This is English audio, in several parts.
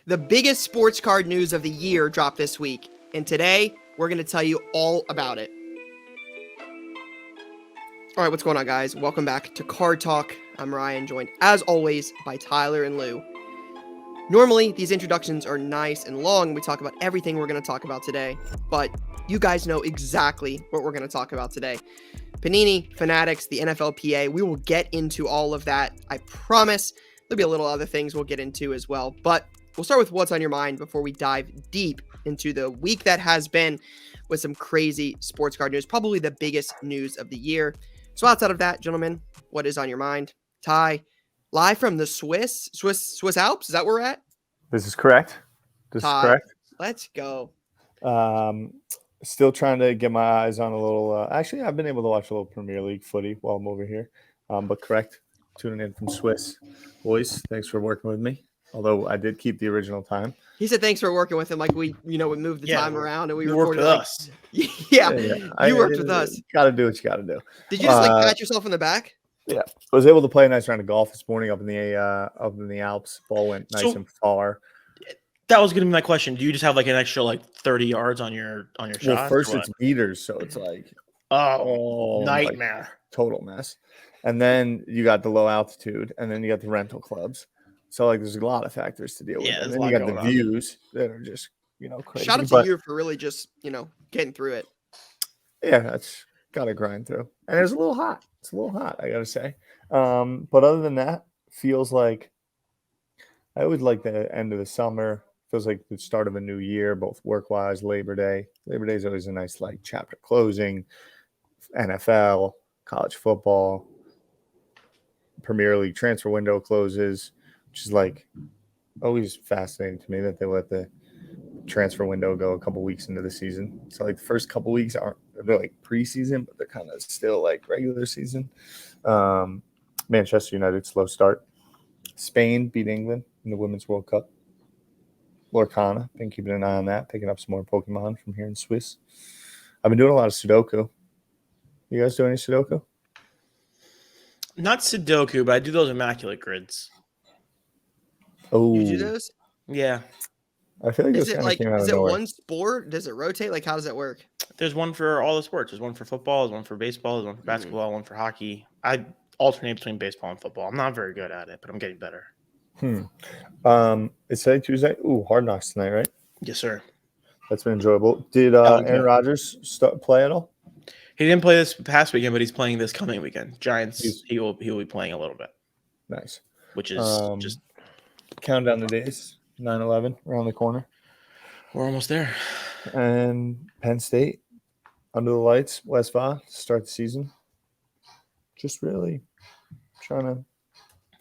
The biggest sports card news of the year dropped this week, and today we're going to tell you all about it. All right, what's going on, guys? Welcome back to Card Talk. I'm Ryan, joined as always by Tyler and Lou. Normally, these introductions are nice and long. We talk about everything we're going to talk about today, but you guys know exactly what we're going to talk about today. Panini, Fanatics, the NFLPA, we will get into all of that. I promise. There'll be a little other things we'll get into as well, but we'll start with what's on your mind before we dive deep into the week that has been with some crazy sports card news, probably the biggest news of the year. So outside of that, gentlemen, what is on your mind? Ty, live from the Swiss Alps, is that where we're at? This is correct. Ty, let's go. Still trying to get my eyes on a little. Actually, I've been able to watch a little Premier League footy while I'm over here. But correct, tuning in from Swiss. Boys, thanks for working with me. Although I did keep the original time. He said thanks for working with him. Like we moved the time around and we worked with us. Yeah, you worked with us. Got to do what you got to do. Did you just pat yourself in the back? Yeah, I was able to play a nice round of golf this morning up in the Alps. Ball went nice and far. That was going to be my question. Do you just have like an extra 30 yards on your shot? Well, first it's meters, so it's like nightmare, like, total mess. And then you got the low altitude, and then you got the rental clubs. So there's a lot of factors to deal with. Yeah, and then you got the views that are just crazy. Shout out to you for really just getting through it. Yeah, that's got to grind through. And it's a little hot. It's a little hot, I gotta say. But other than that, feels like I always like the end of the summer. Feels like the start of a new year, both work-wise, Labor Day. Labor Day is always a nice chapter closing. NFL, college football, Premier League transfer window closes, which is always fascinating to me that they let the transfer window go a couple weeks into the season. So the first couple weeks they're preseason, but they're kind of still regular season. Manchester United slow start. Spain beat England in the Women's World Cup. Lorcana, been keeping an eye on that, picking up some more Pokemon from here in Swiss. I've been doing a lot of Sudoku. You guys do any Sudoku? Not Sudoku, but I do those immaculate grids. Oh, you do those? Yeah. I feel like is it one sport? Does it rotate? How does that work? There's one for all the sports. There's one for football. There's one for baseball. There's one for basketball. One for hockey. I alternate between baseball and football. I'm not very good at it, but I'm getting better. It's today Tuesday. Ooh, Hard Knocks tonight, right? Yes, sir. That's been enjoyable. Did Aaron Rodgers play at all? He didn't play this past weekend, but he's playing this coming weekend. Giants. He will be playing a little bit. Nice. Which is just count down the days. 9/11 around the corner. We're almost there. And Penn State under the lights. West Va start the season. Just really trying to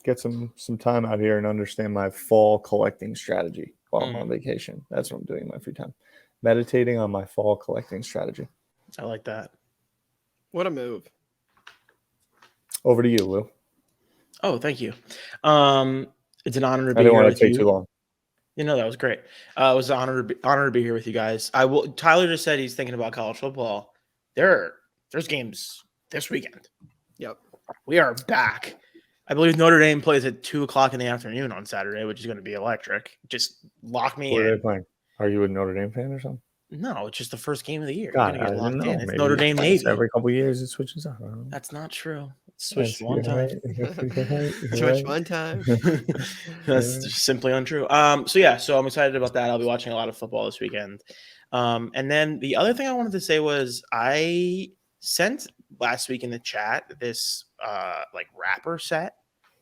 get some time out here and understand my fall collecting strategy while I'm on vacation. That's what I'm doing in my free time. Meditating on my fall collecting strategy. I like that. What a move. Over to you, Lou. Oh, thank you. It's an honor to be here. I didn't want to take too long. That was great. It was an honor to be here with you guys. Tyler just said he's thinking about college football. There's games this weekend. Yep. We are back. I believe Notre Dame plays at 2:00 in the afternoon on Saturday, which is going to be electric. Just lock me in. Where are they playing? Are you a Notre Dame fan or something? No, it's just the first game of the year. God, You're going to get locked in. It's Maybe Notre Dame Navy. Every couple of years it switches up. That's not true. It switched one time. Switched one time. That's just simply untrue. So I'm excited about that. I'll be watching a lot of football this weekend. And then the other thing I wanted to say was I sent last week in the chat this wrapper set,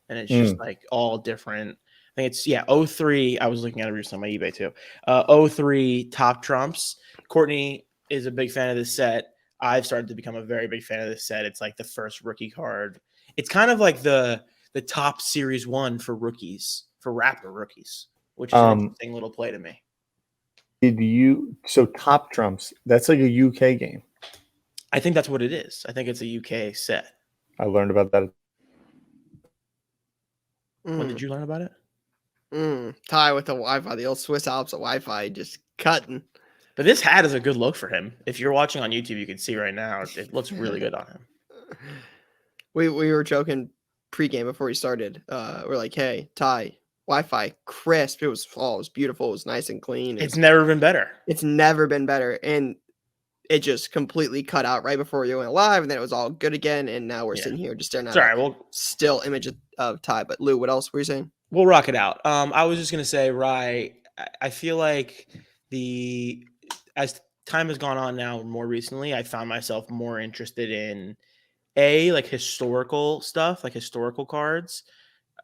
and it's just all different. I think it's 03. I was looking at it recently on my eBay too. 03 top trumps. Courtney is a big fan of this set. I've started to become a very big fan of this set. It's the first rookie card. It's kind of like the top series 1 for rookies, for wrapper rookies, which is an interesting little play to me. So top trumps, that's like a UK game. I think that's what it is. I think it's a UK set. I learned about that. When did you learn about it? Ty with the Wi-Fi, the old Swiss Alps Wi-Fi just cutting. But this hat is a good look for him. If you're watching on YouTube, you can see right now it looks really good on him. We were joking pregame before we started. We're like, hey, Ty, Wi-Fi crisp. It was beautiful. It was nice and clean. It's never been better. It's never been better. And it just completely cut out right before you went live, and then it was all good again. And now we're sitting here just staring at still image of Ty. But Lou, what else were you saying? We'll rock it out. I was just gonna say, Rye, I feel like as time has gone on now, more recently, I found myself more interested in like historical stuff, like historical cards.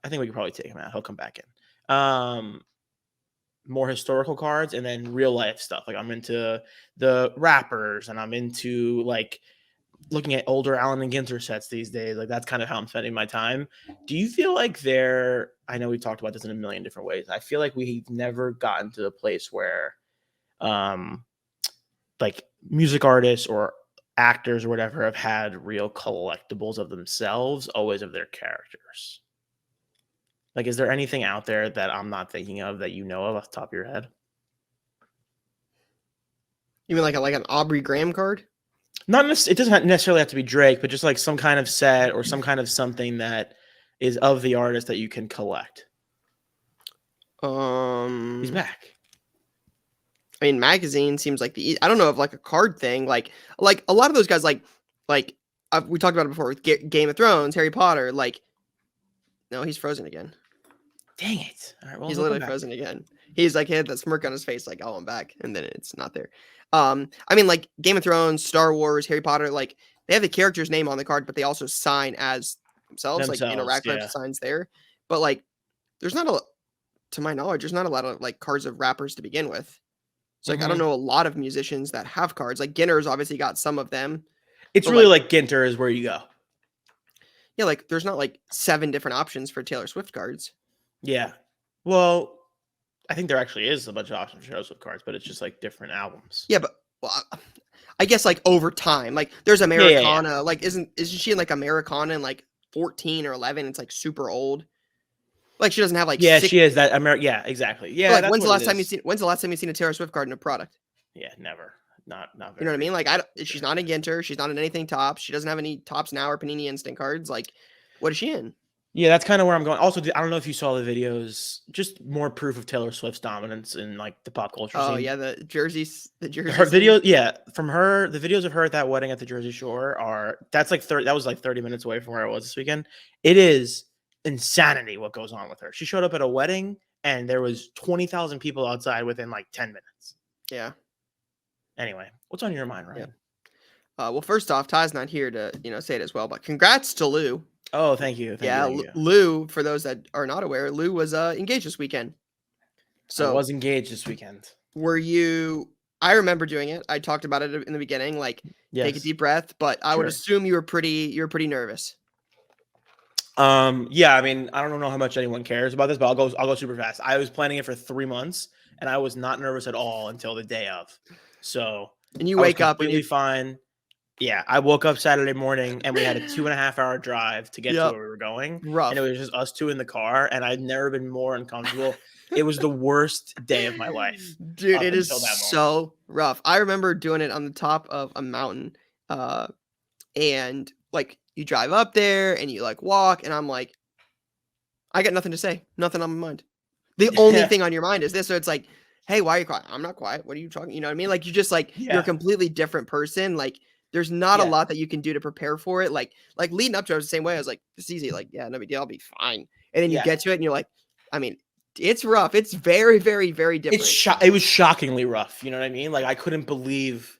I think we could probably take him out. He'll come back in. More historical cards, and then real life stuff. Like I'm into the rappers, and I'm into like looking at older Allen and Ginter sets these days. Like that's kind of how I'm spending my time. Do you feel like I know we talked about this in a million different ways. I feel like we've never gotten to the place where like music artists or actors or whatever have had real collectibles of themselves, always of their characters. Like, is there anything out there that I'm not thinking of that you know of off the top of your head? You mean like an Aubrey Graham card? It doesn't necessarily have to be Drake, but just like some kind of set or some kind of something that is of the artist that you can collect. He's back. I mean, magazine seems like I don't know if like a card thing, like a lot of those guys, like we talked about it before with Game of Thrones, Harry Potter, like. No, he's frozen again. Dang it. All right, well, he's literally frozen again. He's like, he had that smirk on his face, like, oh, I'm back. And then it's not there. I mean, like Game of Thrones, Star Wars, Harry Potter, like they have the character's name on the card, but they also sign as themselves. Like, Radcliffe signs there. But like, to my knowledge, there's not a lot of like cards of rappers to begin with. So like, I don't know a lot of musicians that have cards. Like Ginter's obviously got some of them. It's really like Ginter is where you go. Yeah, like there's not like 7 different options for Taylor Swift cards. Yeah. Well, I think there actually is a bunch of options for Taylor Swift cards, but it's just like different albums. Yeah, but I guess like over time, like there's Americana. Yeah. Like isn't she in like Americana in like 14 or 11? It's like super old. Like she doesn't have like she is that Yeah, exactly. Yeah. Like when's the last time you've seen a Taylor Swift card in a product? Yeah, never. Not very. You know what I mean? Like she's not in Ginter. She's not in anything Tops. She doesn't have any Tops now or Panini Instant cards. Like, what is she in? Yeah, that's kind of where I'm going. Also, I don't know if you saw the videos. Just more proof of Taylor Swift's dominance in like the pop culture scene. Oh yeah, the jerseys. Her videos, yeah, from her. The videos of her at that wedding at the Jersey Shore that's like 30. That was like 30 minutes away from where I was this weekend. It is insanity what goes on with her. She showed up at a wedding and there was 20,000 people outside within like 10 minutes. Yeah. Anyway, what's on your mind, Ryan? Yeah. Well, first off, Ty's not here to say it as well, but congrats to Lou. Oh, thank you. Thank you. Lou, for those that are not aware, Lou was engaged this weekend. So I was engaged this weekend. Were you? I remember doing it. I talked about it in the beginning, like take a deep breath. But I would assume you were pretty nervous. Yeah. I mean, I don't know how much anyone cares about this, but I'll go super fast. I was planning it for 3 months, and I was not nervous at all until the day of. So and you wake up completely fine. Yeah, I woke up Saturday morning and we had a 2.5-hour drive to get to where we were going. Rough. And it was just us two in the car, and I'd never been more uncomfortable. It was the worst day of my life. Dude, it is so rough. I remember doing it on the top of a mountain. And like you drive up there and you like walk, and I'm like, I got nothing to say, nothing on my mind. The only thing on your mind is this. So it's like, hey, why are you quiet? I'm not quiet. What are you talking? You know what I mean? Like you just like you're a completely different person. Like there's not a lot that you can do to prepare for it. Like leading up to it, I was the same way. I was like, it's easy. Like, yeah, no big deal. I'll be fine. And then you get to it and you're like, I mean, it's rough. It's very, very, very different. It was shockingly rough. You know what I mean? Like I couldn't believe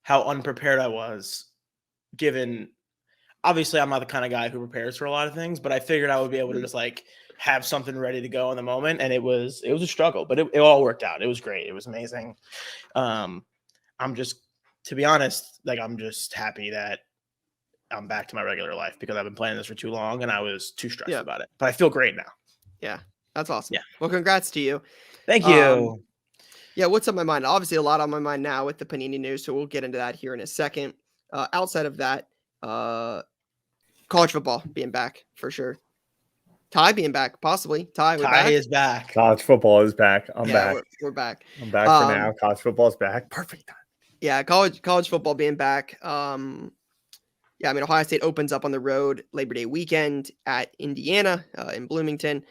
how unprepared I was, given obviously I'm not the kind of guy who prepares for a lot of things, but I figured I would be able to just like have something ready to go in the moment. And it was a struggle, but it all worked out. It was great. It was amazing. To be honest, like I'm just happy that I'm back to my regular life because I've been planning this for too long and I was too stressed about it. But I feel great now. Yeah, that's awesome. Yeah. Well, congrats to you. Thank you. Yeah, what's on my mind? Obviously, a lot on my mind now with the Panini news, so we'll get into that here in a second. Outside of that, college football being back for sure. Ty being back, possibly. Ty is back. College football is back. I'm back. We're back. I'm back for now. College football is back. Perfect time. Yeah, college football being back. I mean, Ohio State opens up on the road Labor Day weekend at Indiana in Bloomington.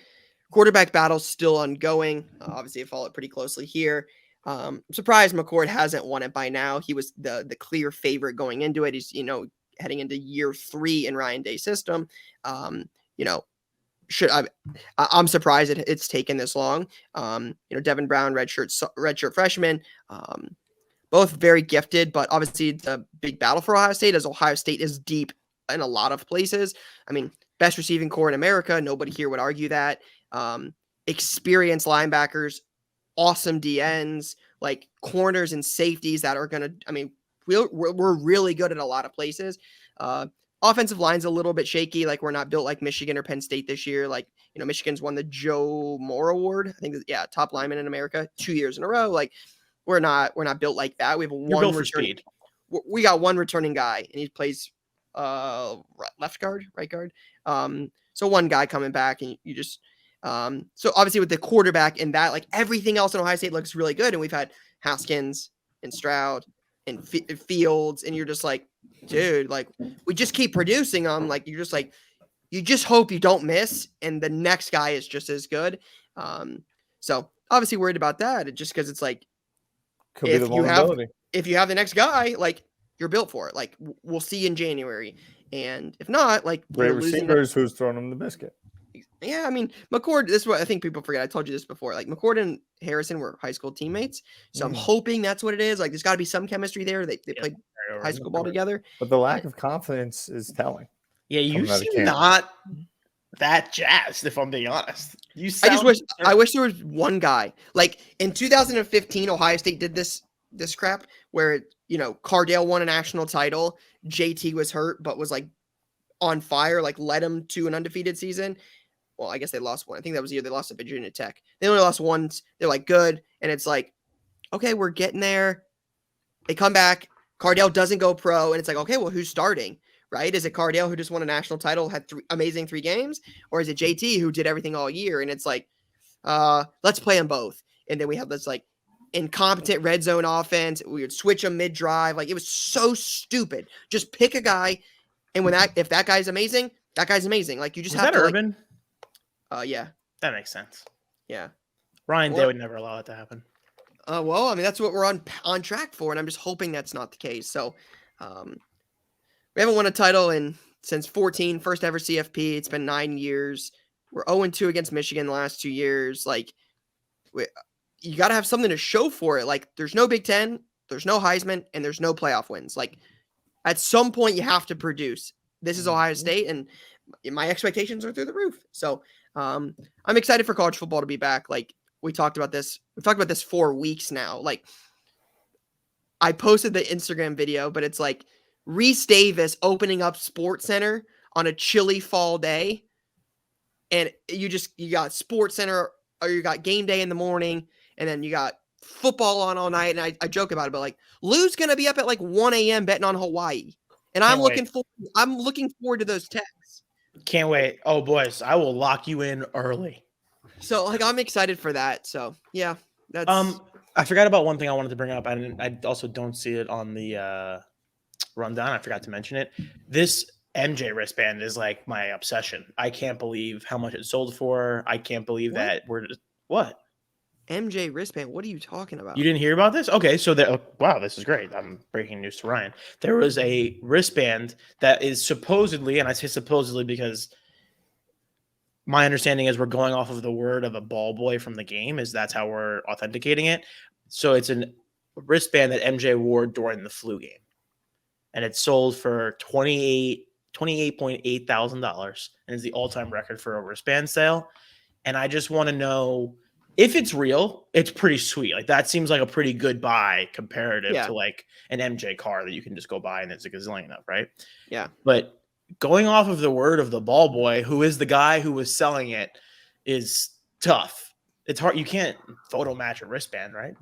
quarterback battle's still ongoing. Obviously, I follow it pretty closely here. I'm surprised McCord hasn't won it by now. He was the clear favorite going into it. He's, heading into year 3 in Ryan Day's system. I'm surprised it's taken this long. Devin Brown, redshirt freshman, both very gifted, but obviously it's a big battle for Ohio State, as Ohio State is deep in a lot of places. I mean, best receiving core in America. Nobody here would argue that. Experienced linebackers, awesome DNs, like corners and safeties that are going to, I mean, we're really good at a lot of places. Offensive line's a little bit shaky. Like, we're not built like Michigan or Penn State this year. Like, Michigan's won the Joe Moore Award. I think, top lineman in America 2 years in a row. Like, we're not built like that. We have one returning. We got one returning guy, and he plays left guard, right guard. So one guy coming back, and you just so obviously with the quarterback and that, like, everything else in Ohio State looks really good, and we've had Haskins and Stroud and Fields, and you're just like, dude, like, we just keep producing them. Like, you're just like, you just hope you don't miss, and the next guy is just as good. So obviously worried about that, just because it's like, if you have the next guy, like, you're built for it. Like, we'll see you in January, and if not, like, great receivers who's throwing them the biscuit. Yeah, I mean, McCord, this is what I think people forget. I told you this before. Like, McCord and Harrison were high school teammates. So I'm hoping that's what it is. Like, there's got to be some chemistry there. They played high school ball together. But the lack of confidence is telling. Yeah, you seem not that jazzed, if I'm being honest. I wish there was one guy. Like, in 2015, Ohio State did this crap where, Cardale won a national title. JT was hurt, but was, like, on fire, like, led him to an undefeated season. Well, I guess they lost one. I think that was the year they lost to Virginia Tech. They only lost once. They're like, good. And it's like, okay, we're getting there. They come back. Cardale doesn't go pro. And it's like, okay, well, who's starting, right? Is it Cardale, who just won a national title, had amazing 3 games? Or is it JT, who did everything all year? And it's like, let's play them both. And then we have this, like, incompetent red zone offense. We would switch them mid-drive. Like, it was so stupid. Just pick a guy. And if that guy's amazing, that guy's amazing. Like, you just have to, Urban? Yeah. That makes sense. Yeah. Ryan Day would never allow it to happen. Well, I mean, that's what we're on track for, and I'm just hoping that's not the case. So, we haven't won a title since 14, first ever CFP. It's been 9 years. We're 0-2 against Michigan the last 2 years. Like, you got to have something to show for it. Like, there's no Big Ten, there's no Heisman, and there's no playoff wins. Like, at some point, you have to produce. This is Ohio State, and my expectations are through the roof. So, I'm excited for college football to be back. Like, we talked about this. We've talked about this for weeks now. Like, I posted the Instagram video, but it's like Reese Davis opening up Sports Center on a chilly fall day. And you got Sports Center, or you got game day in the morning, and then you got football on all night. And I joke about it, but like, Lou's going to be up at like 1 a.m. betting on Hawaii. And I'm looking forward to those texts. Can't wait. Oh, boys, I will lock you in early. So, like, I'm excited for that. So, yeah, that's. I forgot about one thing I wanted to bring up, and I also don't see it on the rundown. I forgot to mention it. This MJ wristband is like my obsession. I can't believe how much it sold for. I can't believe that we're just what. MJ wristband. What are you talking about? You didn't hear about this? Okay, so wow, this is great. I'm breaking news to Ryan. There was a wristband that is supposedly, and I say supposedly because my understanding is we're going off of the word of a ball boy from the game, is that's how we're authenticating it. So it's a wristband that MJ wore during the flu game, and it sold for $28.8 thousand, and is the all-time record for a wristband sale. And I just want to know, if it's real, it's pretty sweet. Like, that seems like a pretty good buy comparative to like an MJ car that you can just go buy and it's a gazillion of, right? Yeah. But going off of the word of the ball boy, who is the guy who was selling it, is tough. It's hard. You can't photo match a wristband, right?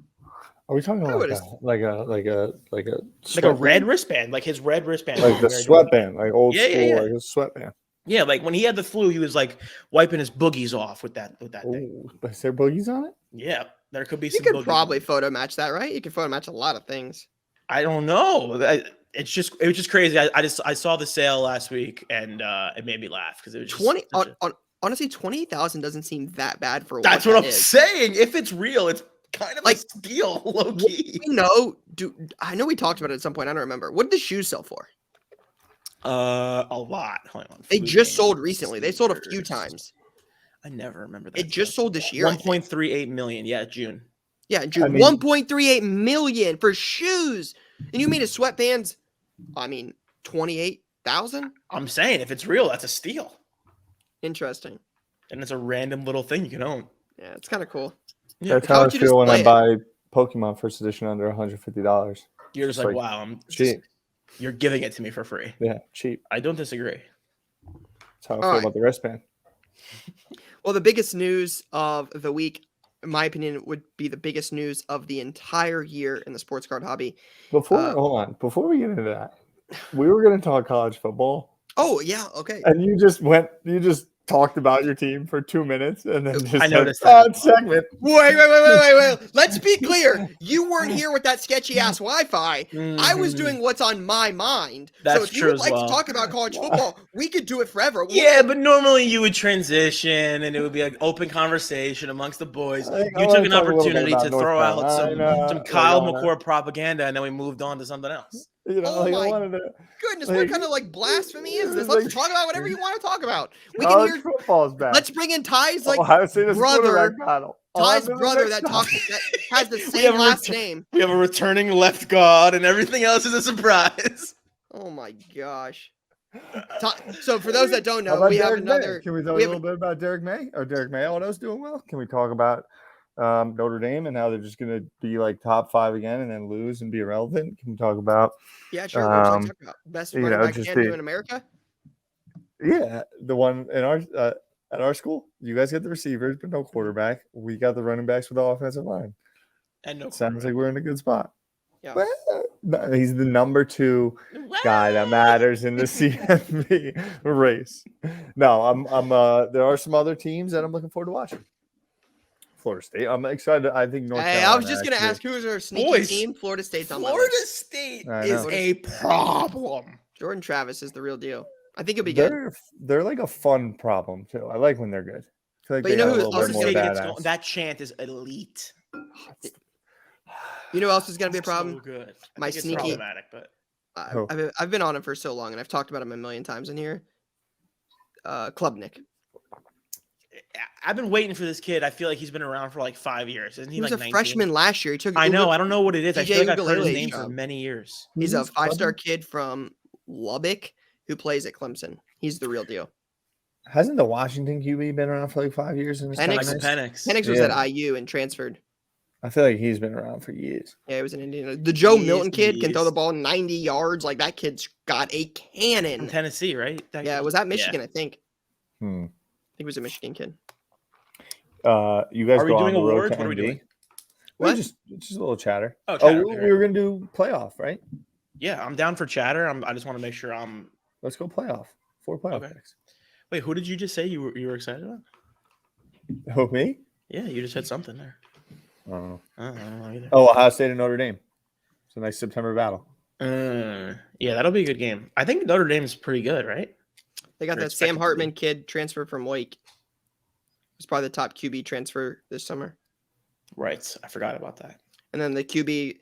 Are we talking about like a red wristband, like his red wristband, like the sweatband, like old school, like a sweatband? Yeah, like when he had the flu, he was like wiping his boogies off with that thing. Is there boogies on it? Yeah, there could be. You could probably photo match that, right? You can photo match a lot of things. I don't know. It was just crazy. I saw the sale last week, and it made me laugh because it was just 20 on honestly, 28,000 doesn't seem that bad for That's what what that I'm is. saying. If it's real, it's kind of Like, a steal, low key. You know, I know we talked about it at some point. I don't remember. What did the shoes sell for? A lot. Hold on. They just Fluting sold recently. They sold a few sneakers. times. I never remember that. It just sold this year. 1.38 million. Yeah, June. Yeah, June. I mean- 1.38 million for shoes. And you mean his sweatbands? I mean, 28,000? I'm saying if it's real, that's a steal. Interesting. And it's a random little thing you can own. Yeah, it's kind of cool. Yeah. That's How how I would you feel when I display buy Pokemon first edition under $150. You're just It's like, like wow, I'm cheap. you're giving it to me for free. Yeah, cheap. I don't disagree. That's how I All feel right. about the wristband. Well, the biggest news of the week, in my opinion, would be the biggest news of the entire year in the sports card hobby. Hold on. Before we get into that, we were going to talk college football. Oh, yeah. Okay. And you just talked about your team for 2 minutes and then just I noticed said, that. segment. Wait. Let's be clear. You weren't here with that sketchy ass Wi-Fi. I was Mhm. doing what's on my mind. That's so if you true would as like well. to talk about college football, we could do it forever. Yeah, but normally you would transition and it would be like open conversation amongst the boys. I You wanna took an talk a little bit opportunity about to North throw out Carolina, some like, Kyle I wanna- McCord propaganda, and then we moved on to something else. You know, Oh like, my I wanted to. Goodness, Like- what kind of like blasphemy is this? like- Let's talk about whatever you want to talk about. We can College hear. football's back. Let's bring in Ty's like Ohio State is brother. quarterback battle. Ty's On to the brother next that talks topic. that has the We same have a last return- name. We have a returning left guard, and everything else is a surprise. Oh my gosh. So for those that don't How know, about we have Derek May? another. Can we talk we a have- little bit about Derek May or Derek May? Autos doing well. Can we talk about Notre Dame and how they're just going to be like top 5 again and then lose and be irrelevant? Can we talk about Yeah, sure. What would you like to Um, talk about? Best you running know, back just can do the- in America? the one in our at our school? You guys get the receivers, but no quarterback. We got the running backs with the offensive line. And no Sounds like we're in a good spot. Yeah. Well, he's the number 2 guy that matters in the CFB race. No, I'm there are some other teams that I'm looking forward to watching. Florida State. I'm excited. I think North Hey, Carolina. I was just going to actually- ask who's our sneaky Boys, team. Florida State's on my Florida list. State I is know. a problem. Jordan Travis is the real deal. I think it'll be good. They're like a fun problem too. I like when they're good. I feel like But you they know got a who little else bit is more gonna State gets badass. going. That chant is elite. You know what else is going to be a So problem? good. I My think it's sneaky- problematic, but Who? I've been on him for so long, and I've talked about him a million times in here. Klubnik. I've been waiting for this kid. I feel like he's been around for like 5 years. Isn't he, He was like a 19? freshman last year. He took. I know. Ugo- I don't know what it is. I feel DJ like I've heard his Ugalele's name for job. many years. He's a Who's 5-star Klubnik? kid from Lubbock who plays at Clemson. He's the real deal. Hasn't the Washington QB been around for like 5 years? And Penix- Michael Penix. Penix was Yeah. at IU and transferred. I feel like he's been around for years. Yeah, he was in Indiana. The Joe He Milton is- kid he can throw is. the ball 90 yards. Like that kid's got a From cannon. Tennessee, right? Yeah, it was at Michigan, I think. I Hmm. think it was a Michigan kid. You guys Are we go doing on the road awards? to What are we ND? doing? What? Just a little chatter. Oh, Oh, chatter, we okay. were gonna do playoff, right? Yeah, I'm down for chatter. I just want to make sure I'm. Let's go playoff. 4 playoff Okay. picks. Wait, who did you just say you were excited about? Oh, me? Yeah, you just said something there. I don't know. I don't know either. Oh, Ohio State and Notre Dame. It's a nice September battle. Yeah, that'll be a good game. I think Notre Dame's pretty good, right? They got They're that Sam expected to Hartman kid transferred from Wake. He's probably the top QB transfer this summer. Right. I forgot about that. And then the QB,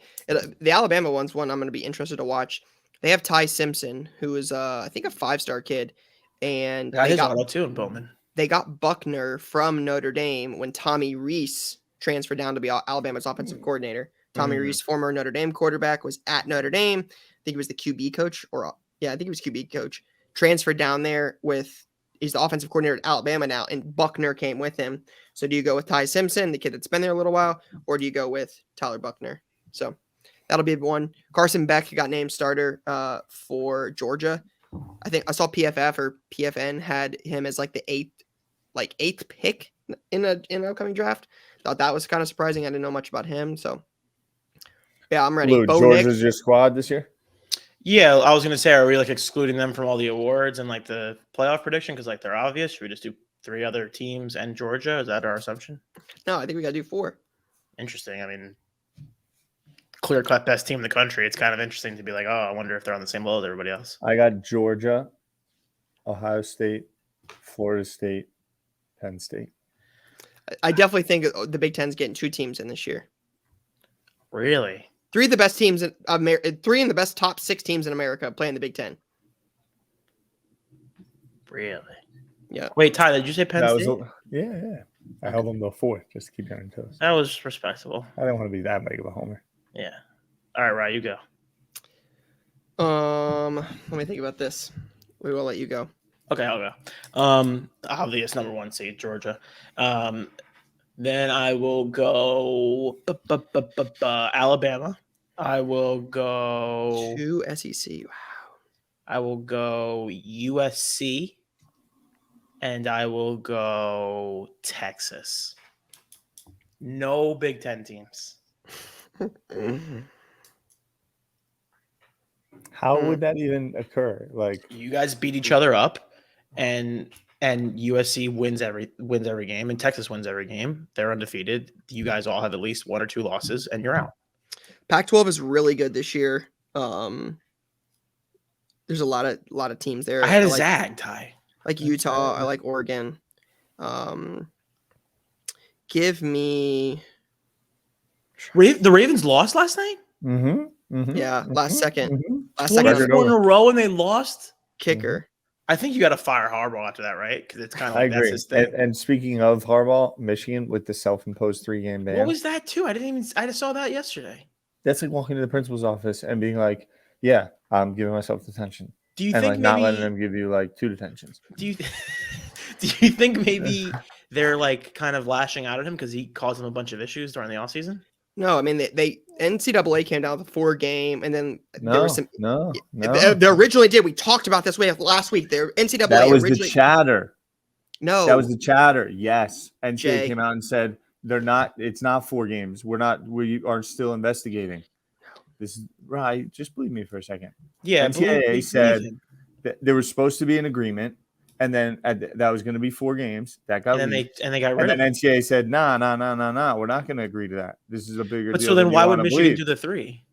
the Alabama one's one I'm going to be interested to watch. They have Ty Simpson, who is, I think, a 5-star kid. And Got they his got, auto too in Bowman. they got Buckner from Notre Dame when Tommy Reese transferred down to be Alabama's offensive coordinator. Tommy Mhm. Reese, former Notre Dame quarterback, was at Notre Dame. I think he was the QB coach, I think he was QB coach. Transferred down there he's the offensive coordinator at Alabama now, and Buckner came with him. So do you go with Ty Simpson, the kid that's been there a little while, or do you go with Tyler Buckner? So that'll be one. Carson Beck got named starter for Georgia. I think I saw PFF or PFN had him as like the eighth pick in an upcoming draft. Thought that was kind of surprising. I didn't know much about him. So yeah, I'm ready. Lou, Bo Nix. Georgia's your squad this year? Yeah, I was gonna say, are we like excluding them from all the awards and like the playoff prediction because like they're obvious? Should we just do 3 other teams and Georgia? Is that our assumption? No, I think we got to do 4. Interesting. I mean, clear cut best team in the country. It's kind of interesting to be like, oh, I wonder if they're on the same level as everybody else. I got Georgia, Ohio State, Florida State, Penn State. I definitely think the Big Ten's getting 2 teams in this year. Really? 3 of the best teams in America, 3 of the best top 6 teams in America play in the Big Ten. Really? Yeah. Wait, Tyler, did you say Penn State? Yeah. I held them to 4 just to keep you on toes. That was respectable. I didn't want to be that big of a homer. Yeah. All right, Ryan, you go. Let me think about this. We will let you go. Okay, I'll go. Obvious number 1 seed, Georgia. Then I will go Alabama. I will go 2 SEC. Wow. I will go USC. And I will go Texas. No Big Ten teams. How would that even occur? Like, you guys beat each other up, and USC wins every game, and Texas wins every game. They're undefeated. You guys all have at least 1 or 2 losses, and you're out. Pac-12 is really good this year. There's a lot of teams there. I had a zag, Ty. Like Utah, I like Oregon. Give me the Ravens lost last night. Last second. Last 24 second in a row, and they lost. kicker. I think you got to fire Harbaugh after that, right? Because it's kind of I like agree. that's his thing. And speaking of Harbaugh, Michigan with the self-imposed 3-game ban. What was that too? I just saw that yesterday. That's like walking to the principal's office and being like, "Yeah, I'm giving myself detention." Do you and think like maybe not letting them give you like 2 detentions? Do you think maybe they're like kind of lashing out at him because he caused them a bunch of issues during the offseason? No, I mean they NCAA came down with a 4-game, and then there No, was some. no. They originally did. We talked about this last week. Their NCAA That was originally. the chatter. No, That was the chatter. Yes, NCAA Jay. came out and said they're not. It's not 4 games. We are still investigating. This is right. Just believe me for a second. Yeah, NCAA said that there was supposed to be an agreement, and then that was going to be 4 games. That got and leaked. they got rid And of then it. NCAA said, nah, we're not going to agree to that. This is a bigger But deal. so then than you why would wanna Michigan believe." do the 3?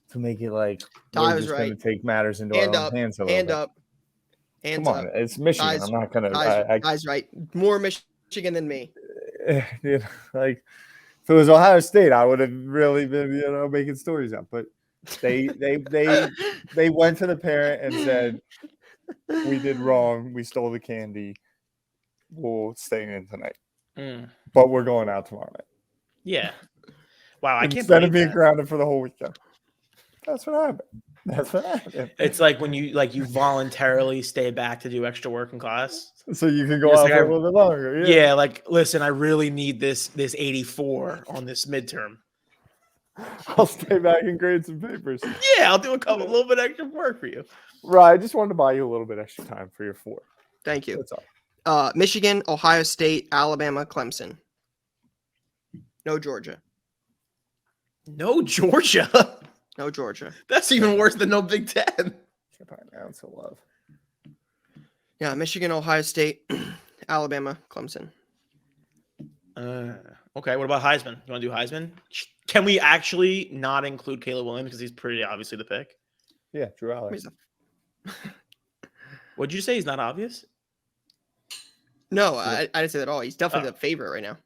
To make it like Ty we're was just going right. to take matters into Hand our own up, hands a little hand bit. up, hands Come on, up. it's Michigan. Guys- I'm not going to. Guys, right. More Michigan than me. Like if it was Ohio State, I would have really been making stories up. But they went to the parent and said, "We did wrong. We stole the candy. We'll stay in tonight, but we're going out tomorrow night." Yeah. Wow, I can't Instead of believe being that. grounded for the whole weekend. That's what happened. It's like when you voluntarily stay back to do extra work in class. So you can go Just out like for a little bit longer. Yeah, like listen, I really need this 84 on this midterm. I'll stay back and grade some papers. Yeah, I'll do a little bit extra work for you. Right. I just wanted to buy you a little bit extra time for your 4. Thank you. That's all. Michigan, Ohio State, Alabama, Clemson. No Georgia. No Georgia. No Georgia. That's even worse than no Big Ten. Ounce of love. Yeah, Michigan, Ohio State, Alabama, Clemson. Okay, what about Heisman? You want to do Heisman? Can we actually not include Caleb Williams because he's pretty obviously the pick? Yeah, Drew Alex. What'd you say? He's not obvious? No, I didn't say that at all. He's definitely the favorite right now.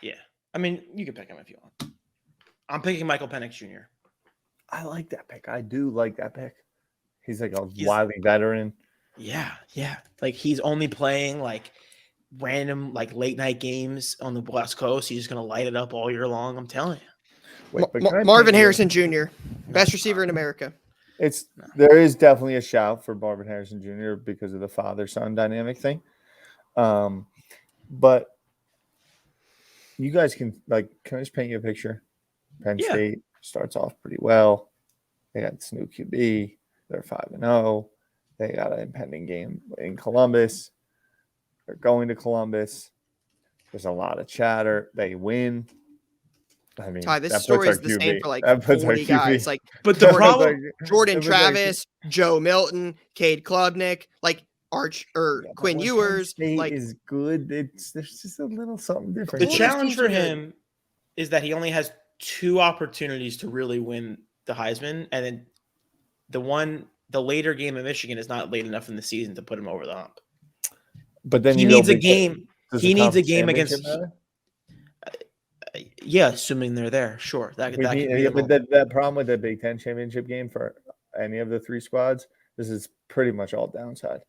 Yeah. I mean, you can pick him if you want. I'm picking Michael Penix Jr. I like that pick. I do like that pick. He's like a wily veteran. Yeah. Like he's only playing like random like late night games on the West Coast. He's just gonna light it up all year long. I'm telling you. Wait, but can I Marvin paint you- Harrison Jr., best receiver in America. There is definitely a shout for Marvin Harrison Jr. because of the father-son dynamic thing. But you guys can I just paint you a picture? Penn State starts off pretty well. They got this new QB. They're 5-0. They got an impending game in Columbus. They're going to Columbus. There's a lot of chatter. They win. I mean, Ty, this that story puts is our the same QB. for like That puts our 40 QB. guys. Like But the That puts problem, our- Jordan that puts our- Travis, Joe Milton, Cade Klubnik, like Quinn Penn Ewers. State Like is good. There's just a little something different. the Well, those challenge teams for are good. him is that he only has 2 opportunities to really win the Heisman, and then the later game in Michigan is not late enough in the season to put him over the hump. But then He you go needs a Big game. Does he the needs a conference game against. championship matter? Yeah, assuming they're there, sure. That could be the But that problem with the Big Ten championship game for any of the 3 squads, this is pretty much all downside.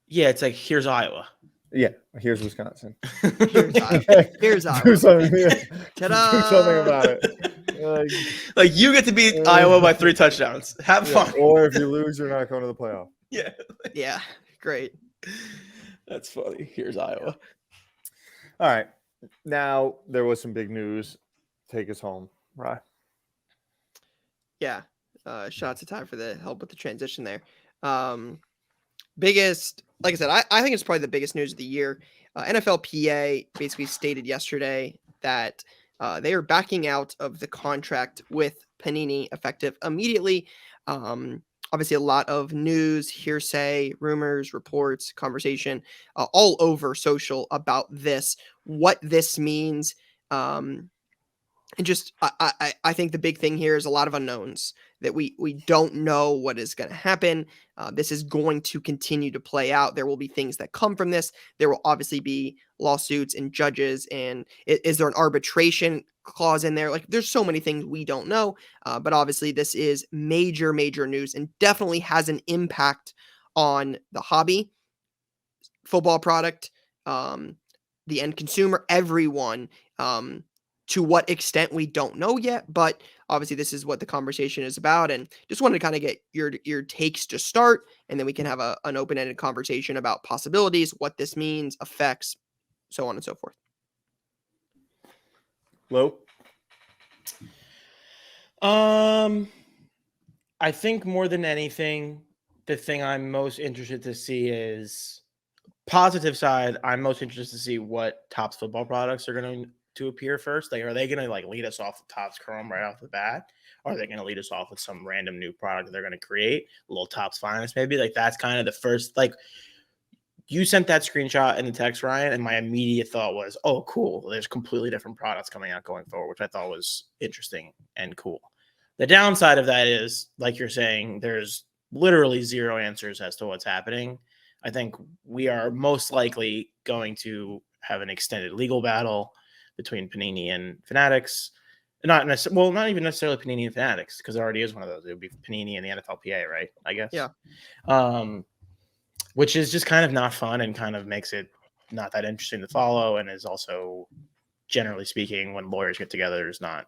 Yeah, it's like here's Iowa. Yeah, here's Wisconsin. Here's Iowa. Here's Iowa. Do something, Ta-da! do something about it. Like you get to beat Iowa by 3 touchdowns. Have fun. Or if you lose, you're not going to the playoff. Yeah. Yeah, great. That's funny. Here's Iowa. All right. Now there was some big news. Take us home, right? Yeah. Shout out to Ty for the help with the transition there. Biggest, like I said, I think it's probably the biggest news of the year. NFLPA basically stated yesterday that they are backing out of the contract with Panini effective immediately. Obviously, a lot of news, hearsay, rumors, reports, conversation all over social about this, what this means. And just, I think the big thing here is a lot of unknowns that we don't know what is going to happen. This is going to continue to play out. There will be things that come from this. There will obviously be lawsuits and judges. And is there an arbitration clause in there? Like, there's so many things we don't know. But obviously, this is major, major news and definitely has an impact on the hobby, football product, the end consumer, everyone. To what extent we don't know yet, but obviously this is what the conversation is about, and just wanted to kind of get your takes to start, and then we can have an open-ended conversation about possibilities, what this means, effects, so on and so forth. Low. I think more than anything, the thing I'm most interested to see is positive side. I'm most interested to see what Topps football products are going to appear first. Like, are they going to like lead us off with Topps Chrome right off the bat? Or are they going to lead us off with some random new product that they're going to create? A little Topps Finest, maybe. Like, that's kind of the first. Like, you sent that screenshot in the text, Ryan, and my immediate thought was, oh, cool. There's completely different products coming out going forward, which I thought was interesting and cool. The downside of that is, like you're saying, there's literally zero answers as to what's happening. I think we are most likely going to have an extended legal battle between Panini and Fanatics. Not even necessarily Panini and Fanatics, because there already is one of those. It would be Panini and the NFLPA, right? I guess. Yeah. Which is just kind of not fun and kind of makes it not that interesting to follow, and is also, generally speaking, when lawyers get together, there's not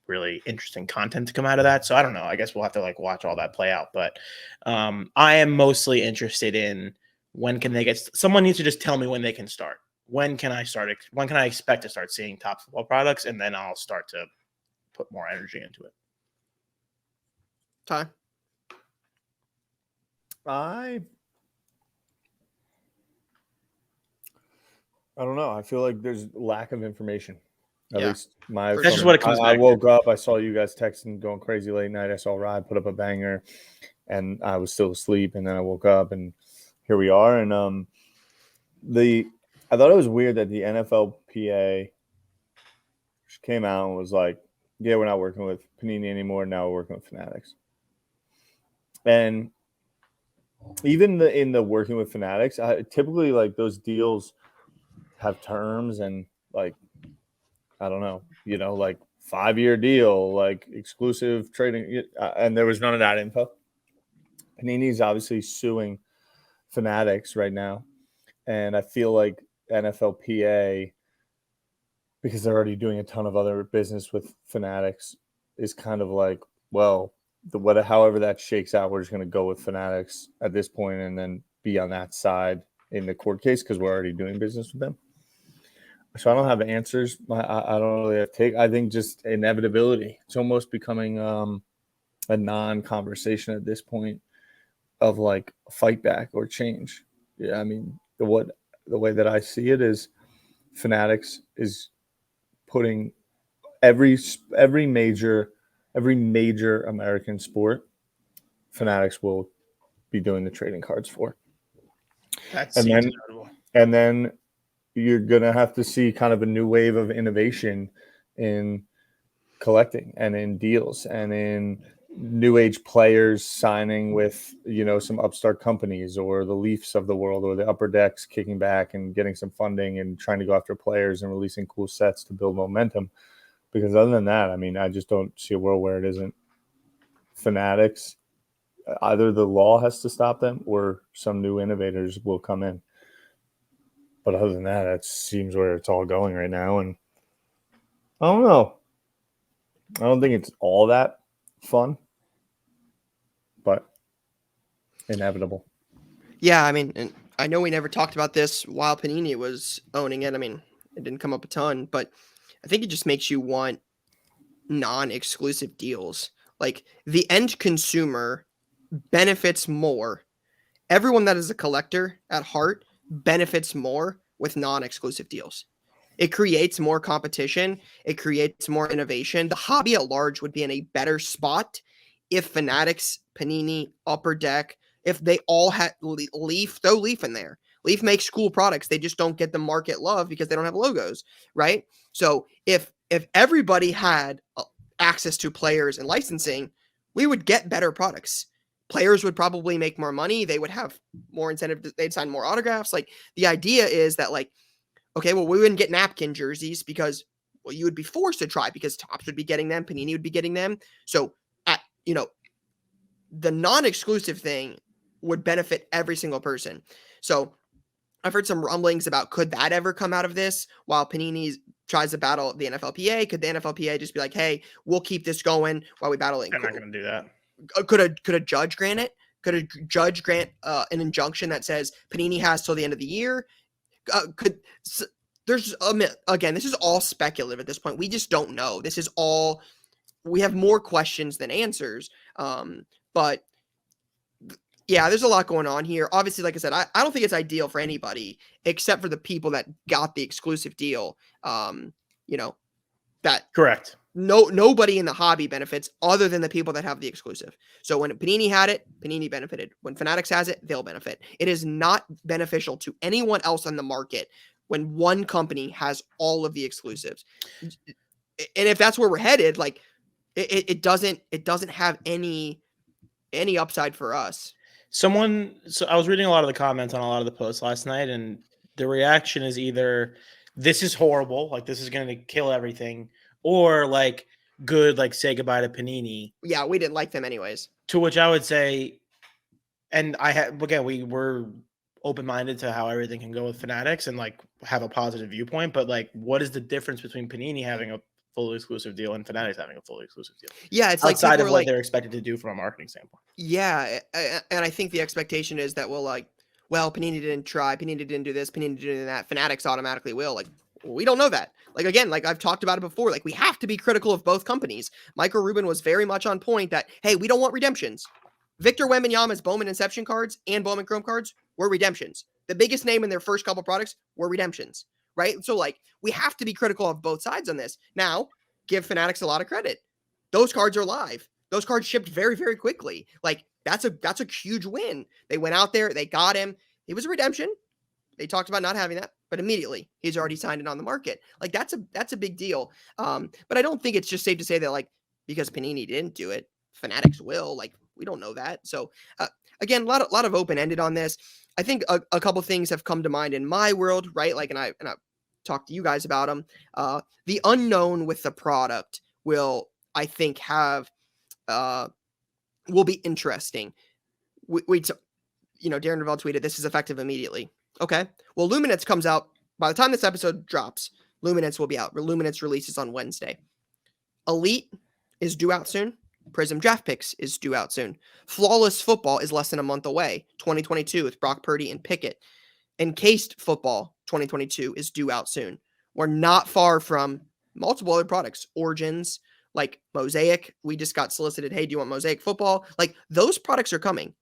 really interesting content to come out of that. So I don't know. I guess we'll have to like watch all that play out. But I am mostly interested in when can they get. Someone needs to just tell me when they can start. When can I start? When can I expect to start seeing top football products? And then I'll start to put more energy into it. Ty? I don't know. I feel like there's lack of information. At least that's just what it comes back I woke up. I saw you guys texting, going crazy late night. I saw Rod put up a banger, and I was still asleep. And then I woke up, and here we are. And I thought it was weird that the NFLPA came out and was like, yeah, we're not working with Panini anymore. Now we're working with Fanatics. And even in the working with Fanatics, typically like those deals have terms and like, I don't know, like 5-year deal, like exclusive trading. And there was none of that info. Panini is obviously suing Fanatics right now. And I feel like NFLPA, because they're already doing a ton of other business with Fanatics, is kind of like, well, however that shakes out, we're just going to go with Fanatics at this point and then be on that side in the court case because we're already doing business with them. So I don't have answers. I don't really have take. I think just inevitability. It's almost becoming a non-conversation at this point of like fight back or change. Yeah, I mean, the way that I see it is Fanatics is putting every major American sport, Fanatics will be doing the trading cards for. And then you're going to have to see kind of a new wave of innovation in collecting and in deals and in new age players signing with, some upstart companies, or the Leafs of the world, or the Upper Decks kicking back and getting some funding and trying to go after players and releasing cool sets to build momentum. Because other than that, I mean, I just don't see a world where it isn't Fanatics. Either the law has to stop them or some new innovators will come in. But other than that, it seems where it's all going right now. And I don't know. I don't think it's all that fun, but inevitable. Yeah, I mean, and I know we never talked about this while Panini was owning it. I mean, it didn't come up a ton, but I think it just makes you want non-exclusive deals. Like, the end consumer benefits more. Everyone that is a collector at heart benefits more with non-exclusive deals. It creates more competition. It creates more innovation. The hobby at large would be in a better spot if Fanatics, Panini, Upper Deck, if they all had Leaf, throw Leaf in there. Leaf makes cool products. They just don't get the market love because they don't have logos, right? So if everybody had access to players and licensing, we would get better products. Players would probably make more money. They would have more incentive. They'd sign more autographs. Like, the idea is that, like, okay, well, we wouldn't get napkin jerseys because, well, you would be forced to try because Topps would be getting them, Panini would be getting them. So, the non-exclusive thing would benefit every single person. So, I've heard some rumblings about, could that ever come out of this while Panini tries to battle the NFLPA? Could the NFLPA just be like, hey, we'll keep this going while we battle it? They're not going to do that. Could a judge grant it? Could a judge grant an injunction that says Panini has till the end of the year? Again, this is all speculative at this point. We just don't know. This is all, we have more questions than answers. But yeah, there's a lot going on here. Obviously, like I said, I don't think it's ideal for anybody except for the people that got the exclusive deal. That correct. Nobody in the hobby benefits other than the people that have the exclusive. So when Panini had it, Panini benefited. When Fanatics has it, they'll benefit. It is not beneficial to anyone else on the market when one company has all of the exclusives. And if that's where we're headed, like, it doesn't have any upside for us. So I was reading a lot of the comments on a lot of the posts last night, and the reaction is either this is horrible, like this is going to kill everything, or like good, like say goodbye to Panini. Yeah, we didn't like them anyways. To which I would say, and we were open-minded to how everything can go with Fanatics and like have a positive viewpoint, but like, what is the difference between Panini having a fully exclusive deal and Fanatics having a fully exclusive deal? Yeah, it's outside of what they're expected to do from a marketing standpoint. Yeah, and I think the expectation is that Panini didn't try, Panini didn't do this, Panini didn't do that, Fanatics automatically will. Like, we don't know that. Like, again, like I've talked about it before, like, we have to be critical of both companies. Michael Rubin was very much on point that, hey, we don't want redemptions. Victor Wembanyama's Bowman Inception cards and Bowman Chrome cards were redemptions. The biggest name in their first couple products were redemptions, right? So, like, we have to be critical of both sides on this. Now, give Fanatics a lot of credit. Those cards are live. Those cards shipped very, very quickly. Like, that's a huge win. They went out there, they got him. It was a redemption. They talked about not having that, but immediately he's already signed it on the market. Like, that's a big deal. But I don't think it's just safe to say that, like, because Panini didn't do it, Fanatics will. Like, we don't know that. So again, a lot of open-ended on this. I think a couple things have come to mind in my world, right? Like, and I talked to you guys about them. The unknown with the product will, I think, will be interesting. Darren Ravel tweeted, "This is effective immediately." Okay. Well, Luminance comes out by the time this episode drops. Luminance will be out. Luminance releases on Wednesday. Elite is due out soon. Prism Draft Picks is due out soon. Flawless Football is less than a month away. 2022 with Brock Purdy and Pickett. Encased Football 2022 is due out soon. We're not far from multiple other products. Origins, like Mosaic. We just got solicited, hey, do you want Mosaic Football? Like, those products are coming.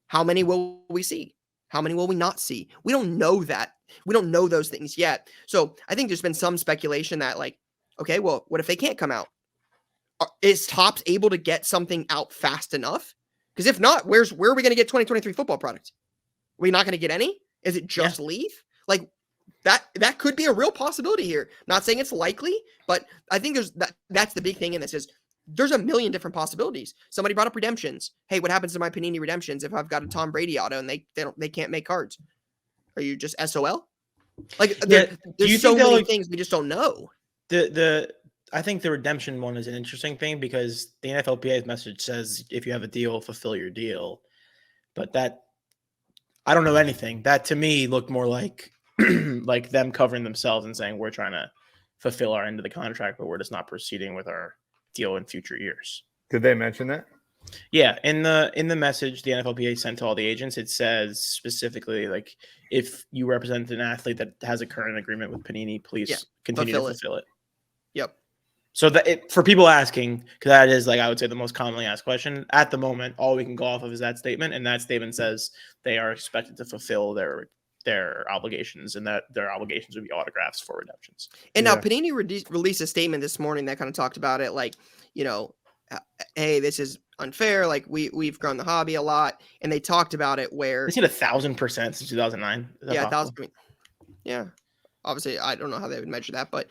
How many will we see? How many will we not see? We don't know that. We don't know those things yet. So I think there's been some speculation that, like, okay, well, what if they can't come out? Is Topps able to get something out fast enough? Because if not, where are we going to get 2023 football products? Are we not going to get any? Is it just Leaf? Like, that could be a real possibility here. Not saying it's likely, but I think that's the big thing in this is there's a million different possibilities. Somebody brought up redemptions. Hey, what happens to my Panini redemptions if I've got a Tom Brady auto and they can't make cards? Are you just SOL? Like there's so many things we just don't know. I think the redemption one is an interesting thing because the NFLPA's message says if you have a deal, fulfill your deal. But that I don't know anything. That to me looked more like like them covering themselves and saying we're trying to fulfill our end of the contract, but we're just not proceeding with our deal in future years. Did they mention that? Yeah, in the message the NFLPA sent to all the agents, it says specifically like if you represent an athlete that has a current agreement with Panini, please continue to fulfill it. Yep. So that for people asking, because that is like I would say the most commonly asked question at the moment, all we can go off of is that statement, and that statement says they are expected to fulfill their obligations, and that their obligations would be autographs for redemptions. And now Panini released a statement this morning that kind of talked about it, like, you know, hey, this is unfair. Like we've grown the hobby a lot, and they talked about it where they said 1,000% since 2009. Yeah, 1,000. I mean, yeah. Obviously, I don't know how they would measure that, but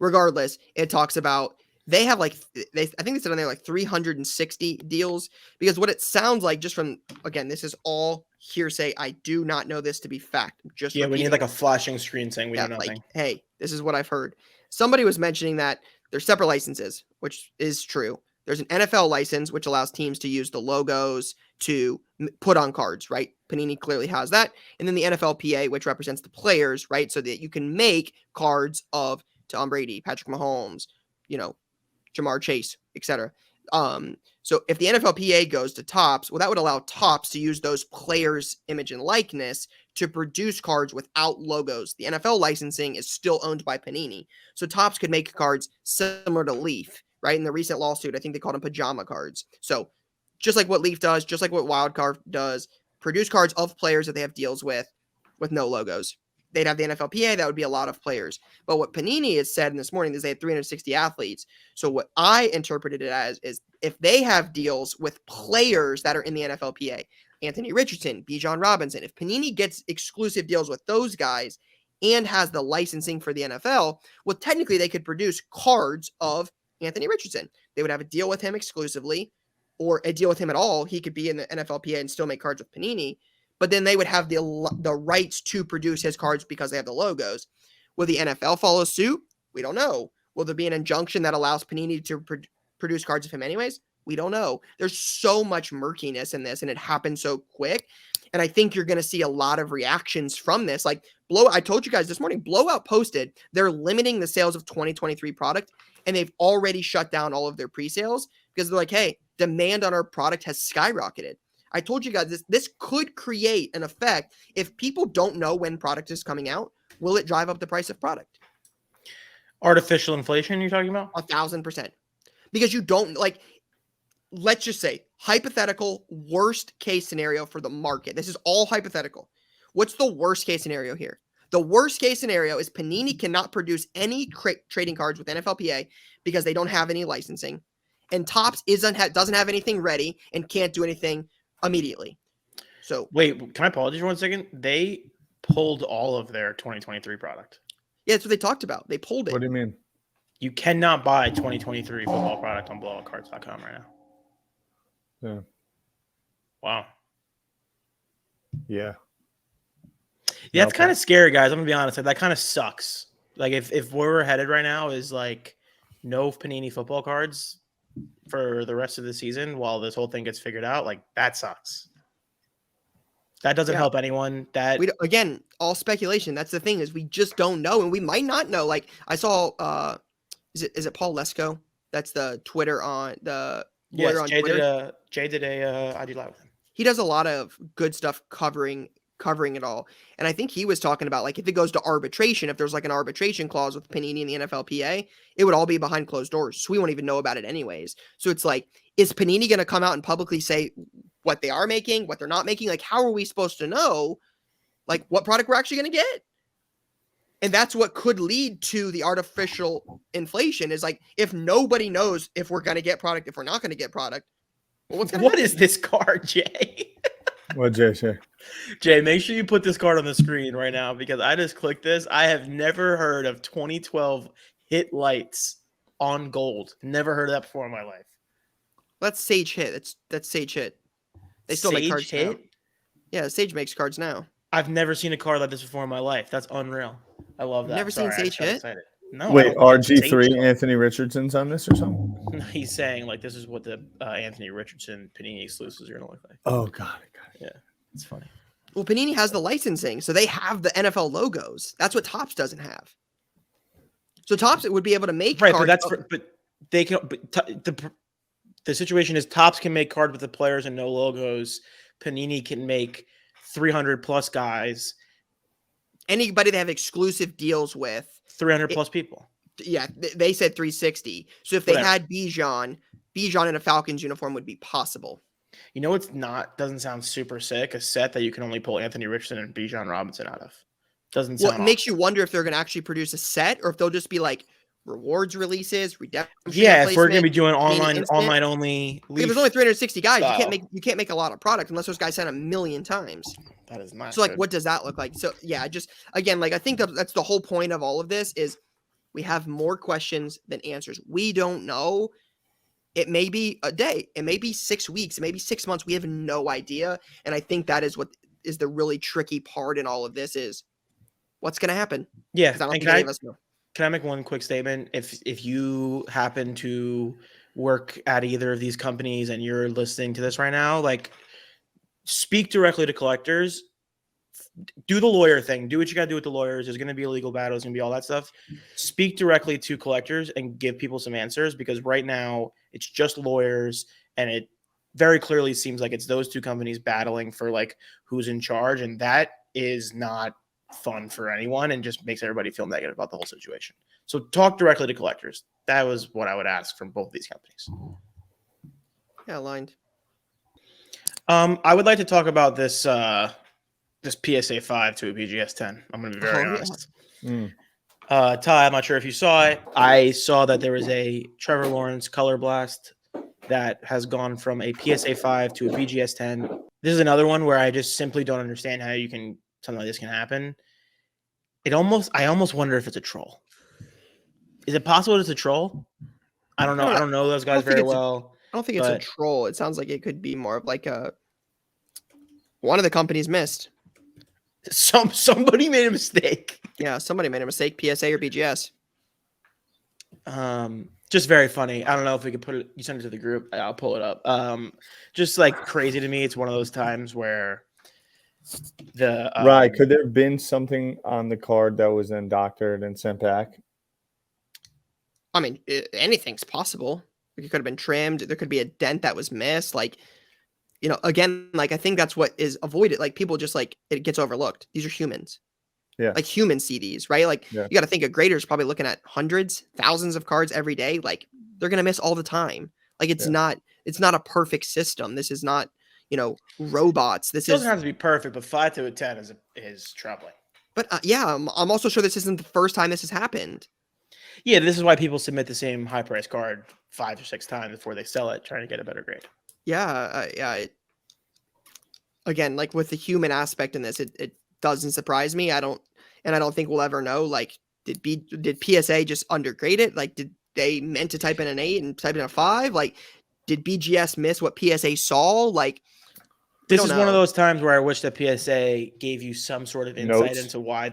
regardless, it talks about they have like I think they said on there like 360 deals, because what it sounds like just from, again, this is all hearsay. I do not know this to be fact. Just we need like a flashing screen saying we know nothing. Like, hey, this is what I've heard. Somebody was mentioning that there's separate licenses, which is true. There's an NFL license, which allows teams to use the logos to put on cards, right? Panini clearly has that. And then the NFLPA, which represents the players, right? So that you can make cards of Tom Brady, Patrick Mahomes, you know, Jamar Chase, etc. So if the NFLPA goes to Topps, well, that would allow Topps to use those players' image and likeness to produce cards without logos. The NFL licensing is still owned by Panini. So Topps could make cards similar to Leaf, right? In the recent lawsuit, I think they called them pajama cards. So just like what Leaf does, just like what Wildcard does, produce cards of players that they have deals with no logos. They'd have the NFLPA, that would be a lot of players. But what Panini has said in this morning is they had 360 athletes. So what I interpreted it as is if they have deals with players that are in the NFLPA, Anthony Richardson, Bijan Robinson, if Panini gets exclusive deals with those guys and has the licensing for the NFL, well, technically they could produce cards of Anthony Richardson. They would have a deal with him exclusively, or a deal with him at all. He could be in the NFLPA and still make cards with Panini, but then they would have the rights to produce his cards because they have the logos. Will the NFL follow suit? We don't know. Will there be an injunction that allows Panini to produce cards of him anyways? We don't know. There's so much murkiness in this, and it happened so quick. And I think you're going to see a lot of reactions from this. Like I told you guys this morning, Blowout posted they're limiting the sales of 2023 product, and they've already shut down all of their pre-sales because they're like, hey, demand on our product has skyrocketed. I told you guys this could create an effect. If people don't know when product is coming out, will it drive up the price of product? Artificial inflation you're talking about? 1,000%. Because you don't, like, let's just say, hypothetical worst case scenario for the market. This is all hypothetical. What's the worst case scenario here? The worst case scenario is Panini cannot produce any trading cards with NFLPA because they don't have any licensing. And Topps doesn't have anything ready and can't do anything immediately. So wait, can I pause you for 1 second? They pulled all of their 2023 product. Yeah, that's what they talked about. They pulled it. What do you mean? You cannot buy 2023 football product on blowoutcards.com right now. Yeah. Wow. Yeah. Yeah, it's kind of scary, guys. I'm gonna be honest. Like, that kind of sucks. Like if where we're headed right now is like no Panini football cards for the rest of the season while this whole thing gets figured out, like that sucks. That doesn't help anyone. That again, all speculation. That's the thing, is we just don't know, and we might not know. Like I saw, is it Paul Lesko? That's the Twitter on the lawyer on Twitter. Jay did a IG live with him. He does a lot of good stuff covering it all, and I think he was talking about like if it goes to arbitration, if there's like an arbitration clause with Panini and the NFLPA, it would all be behind closed doors, so we won't even know about it anyways. So it's like, is Panini going to come out and publicly say what they are making, what they're not making? Like, how are we supposed to know like what product we're actually going to get? And that's what could lead to the artificial inflation, is like if nobody knows if we're going to get product, if we're not going to get product, well, what is this card, Jay? What Jay say? Jay, make sure you put this card on the screen right now because I just clicked this. I have never heard of 2012 hit lights on gold. Never heard of that before in my life. That's Sage Hit. That's Sage Hit. They still make Sage cards now. Hit? Yeah, Sage makes cards now. I've never seen a card like this before in my life. That's unreal. I love that. Never seen Sorry, I Sage just got Hit? excited. No, I Wait, don't think it's RG3, Sage. Anthony Richardson's on this or something? He's saying like this is what the Anthony Richardson Panini exclusives are gonna look like. Oh, got it. Yeah, it's funny. Well, Panini has the licensing, so they have the NFL logos. That's what Topps doesn't have. So Topps would be able to make Right, but cards. that's but they can. But the situation is Topps can make cards with the players and no logos. Panini can make 300 plus guys, Anybody they have exclusive deals with. 300 plus people. Yeah, they said 360. So if they Whatever. had Bijan in a Falcons uniform would be possible. You know what's not doesn't sound super sick? A set that you can only pull Anthony Richardson and Bijan Robinson out of. Doesn't sound Well, it makes you wonder if they're going to actually produce a set or if they'll just be like rewards releases, redemption. Yeah, if we're going to be doing instant. online only. Because there's only 360 guys. style. You can't make a lot of product unless those guys send a million times. That is not So like, good. what does that look like? So yeah, just again, like I think that's the whole point of all of this is we have more questions than answers. We don't know. It may be a day. It may be 6 weeks. It may be 6 months. We have no idea. And I think that is what is the really tricky part in all of this is what's going to happen. Yeah, 'Cause I don't and think any of us know. can I make one quick statement? If you happen to work at either of these companies and you're listening to this right now, like speak directly to collectors. Do the lawyer thing. Do what you got to do with the lawyers. There's going to be a legal battle. There's going to be all that stuff. Speak directly to collectors and give people some answers because right now it's just lawyers and it very clearly seems like it's those two companies battling for like who's in charge. And that is not fun for anyone and just makes everybody feel negative about the whole situation. So talk directly to collectors. That was what I would ask from both these companies. Yeah, aligned. I would like to talk about this this PSA 5 to a BGS 10. I'm going to be very Oh, yeah. honest. Mm. Ty, I'm not sure if you saw it. I saw that there was a Trevor Lawrence Color Blast that has gone from a PSA 5 to a BGS 10. This is another one where I just simply don't understand how something like this can happen. I almost wonder if it's a troll. Is it possible it's a troll? I don't know. I don't know those guys very well. I don't think it's a troll. It sounds like it could be more of like one of the companies missed. Somebody made a mistake. Yeah, somebody made a mistake, PSA or BGS. Just very funny. I don't know if we could put it. You send it to the group. I'll pull it up. Just like crazy to me. It's one of those times where right. Could there have been something on the card that was then doctored and sent back? I mean, anything's possible. It could have been trimmed. There could be a dent that was missed. Like, you know, again, like I think that's what is avoided. Like people just like it gets overlooked. These are humans. Yeah. Like human CDs, right? Like you got to think a grader's probably looking at hundreds, thousands of cards every day. Like they're going to miss all the time. Like it's not a perfect system. This is not, you know, robots. This doesn't have to be perfect, but 5 to a 10 is troubling. But yeah, I'm also sure this isn't the first time this has happened. Yeah, this is why people submit the same high price card 5 or 6 times before they sell it, trying to get a better grade. Yeah. Again, like with the human aspect in this, it doesn't surprise me. I don't think we'll ever know. Like, did PSA just undergrade it? Like, did they meant to type in an 8 and type in a 5? Like, did BGS miss what PSA saw? Like, this is one of those times where I wish that PSA gave you some sort of insight into why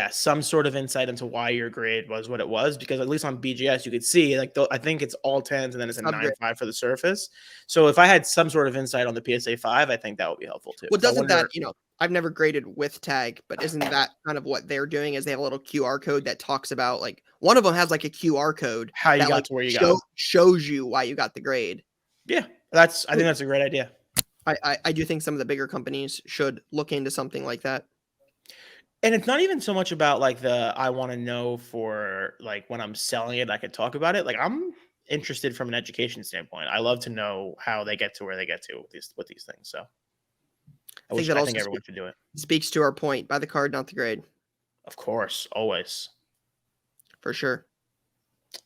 some sort of insight into why your grade was what it was, because at least on BGS you could see like I think it's all 10s and then it's a 9.5 for the surface. So if I had some sort of insight on the PSA 5, I think that would be helpful too. Well, doesn't that, you know, I've never graded with tag, but isn't that kind of what they're doing? Is they have a little QR code that talks about like one of them has like a QR code how you got to where you got, shows you why you got the grade. Yeah, I think that's a great idea. I do think some of the bigger companies should look into something like that. And it's not even so much about like I want to know for like when I'm selling it, I could talk about it. Like I'm interested from an education standpoint. I love to know how they get to where they get to with these things. So I think everyone should do it. Speaks to our point: buy the card, not the grade. Of course, always. For sure.